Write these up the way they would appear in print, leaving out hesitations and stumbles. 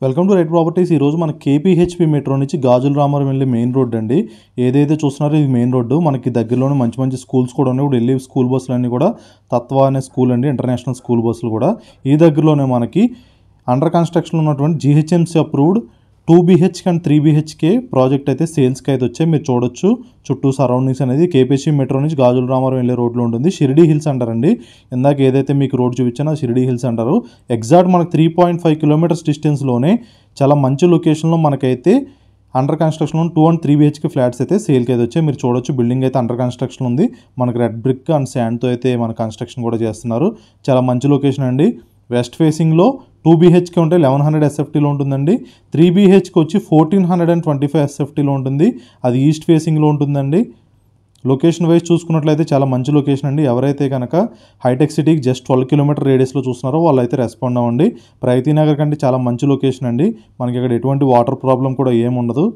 Welcome to right properties. ఈరోజు మన కేపీహెచ్పి metro నుంచి గాజుల రామారం వెళ్ళే మెయిన్ రోడ్ అండి. ఏదైతే చూస్తున్నారో ఇది మెయిన్ రోడ్డు. మనకి దగ్గరలోనే మంచి మంచి స్కూల్స్ కూడా ఉన్నాయి. ఇప్పుడు వెళ్ళే స్కూల్ బస్సులు అన్నీ కూడా తత్వ అనే స్కూల్ అండి, ఇంటర్నేషనల్ స్కూల్ బస్సులు కూడా. ఈ దగ్గరలోనే మనకి అండర్ కన్స్ట్రక్షన్లో ఉన్నటువంటి GHMC approved 2BHK and 3BHK project అయితే సేల్స్కి అయితే వచ్చాయి. మీరు చూడొచ్చు చుట్టూ సరౌండింగ్స్ అనేది. కేపీహెచ్పి మెట్రో నుంచి గాజుల రామారం వెళ్ళే రోడ్లో ఉంటుంది. షిరిడి హిల్స్ అంటారండి. ఇందాక ఏదైతే మీకు రోడ్ చూపించానో షిరిడి హిల్స్ అంటారు. ఎగ్జాక్ట్ మనకు 3.5 కిలోమీటర్స్ డిస్టెన్స్లోనే చాలా మంచి లొకేషన్లో మనకైతే అండర్ కన్స్ట్రక్షన్లో 2 and 3BHK ఫ్లాట్స్ అయితే సేల్కి అయితే వచ్చాయి. మీరు చూడొచ్చు బిల్డింగ్ అయితే అండర్ కన్స్ట్రక్షన్ ఉంది. మనకి రెడ్ బ్రిక్ అండ్ శాండ్తో అయితే మన కన్స్ట్రక్షన్ కూడా చేస్తున్నారు. చాలా మంచి లొకేషన్ అండి. వెస్ట్ ఫేసింగ్లో 2BHK ఉంటే 1100 SFTలో ఉంటుందండి. 3BHK వచ్చి 1425 SFTలో ఉంటుంది. అది ఈస్ట్ ఫేసింగ్లో ఉంటుందండి. లొకేషన్ వైజ్ చూసుకున్నట్లయితే చాలా మంచి లొకేషన్ అండి. ఎవరైతే కనుక హైటెక్ సిటీకి జస్ట్ 12 కిలోమీటర్ రేడియస్లో చూస్తున్నారో వాళ్ళు అయితే రెస్పాండ్ అవ్వండి. ప్రైతి నగర్ కంటే చాలా మంచి లొకేషన్ అండి. మనకి ఇక్కడ ఎటువంటి వాటర్ ప్రాబ్లం కూడా ఏముండదు.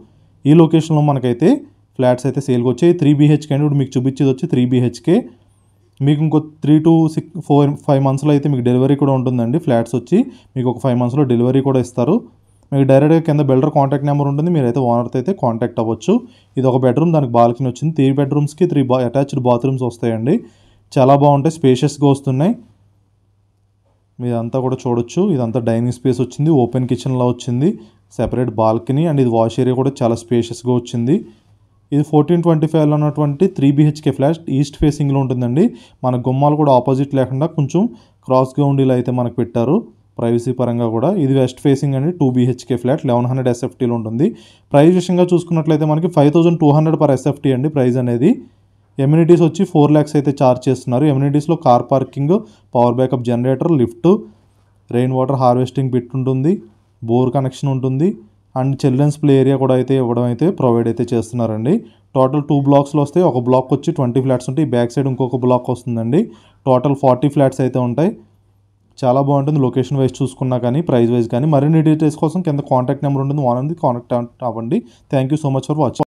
ఈ లొకేషన్లో మనకైతే ఫ్లాట్స్ అయితే సేల్కి వచ్చాయి. 3BHK అండి. ఇప్పుడు మీకు చూపించేది వచ్చి 3BHK. మీకు ఇంకో 3 to 5 మంత్స్లో అయితే మీకు డెలివరీ కూడా ఉంటుందండి. ఫ్లాట్స్ వచ్చి మీకు ఒక 5 మంత్స్లో డెలివరీ కూడా ఇస్తారు. మీకు డైరెక్ట్గా కింద బిల్డర్ కాంటాక్ట్ నెంబర్ ఉంటుంది. మీరైతే ఓనర్తో అయితే కాంటాక్ట్ అవ్వచ్చు. ఇది ఒక బెడ్రూమ్, దానికి బాల్కనీ వచ్చింది. 3 బెడ్రూమ్స్కి 3 అటాచ్డ్ బాత్రూమ్స్ వస్తాయండి. చాలా బాగుంటాయి, స్పేషియస్గా వస్తున్నాయి. మీదంతా కూడా చూడొచ్చు. ఇదంతా డైనింగ్ స్పేస్ వచ్చింది, ఓపెన్ కిచెన్లో వచ్చింది, సెపరేట్ బాల్కనీ అండ్ ఇది వాష్ ఏరియా కూడా చాలా స్పేషియస్గా వచ్చింది. ఇది 1425లో ఉన్నటువంటి 3BHK ఫ్లాట్ ఈస్ట్ ఫేసింగ్లో ఉంటుందండి. మన గుమ్మాలు కూడా ఆపోజిట్ లేకుండా కొంచెం క్రాస్గా ఉండేలా అయితే మనకు పెట్టారు, ప్రైవసీ పరంగా కూడా. ఇది వెస్ట్ ఫేసింగ్ అండి. 2BHK ఫ్లాట్ 1100 SFTలో ఉంటుంది. ప్రైస్ విషయంగా చూసుకున్నట్లయితే మనకి 5200 per SFT అండి ప్రైస్ అనేది. ఎమ్యూనిటీస్ వచ్చి 4 lakhs అయితే ఛార్జ్ చేస్తున్నారు. ఎమ్యూనిటీస్లో car parking, power backup generator, lift, rain water harvesting pit ఉంటుంది, బోర్ కనెక్షన్ ఉంటుంది అండ్ చిల్డ్రన్స్ ప్లే ఏరియా కూడా అయితే ఇవ్వడం అయితే ప్రొవైడ్ అయితే చేస్తున్నారండి. టోటల్ 2 బ్లాక్స్లో వస్తాయి. ఒక బ్లాక్ వచ్చి 20 ఫ్లాట్స్ ఉంటాయి. బ్యాక్ సైడ్ ఇంకొక బ్లాక్ వస్తుందండి. టోటల్ 40 ఫ్లాట్స్ అయితే ఉంటాయి. చాలా బాగుంటుంది లొకేషన్ వైజ్ చూసుకున్నా కానీ, ప్రైస్ వైజ్ కానీ. మరిన్ని డీటెయిల్స్ కోసం కింద కాంటాక్ట్ నెంబర్ ఉంటుంది, కాంటాక్ట్ అవ్వండి. Thank you so much for watching.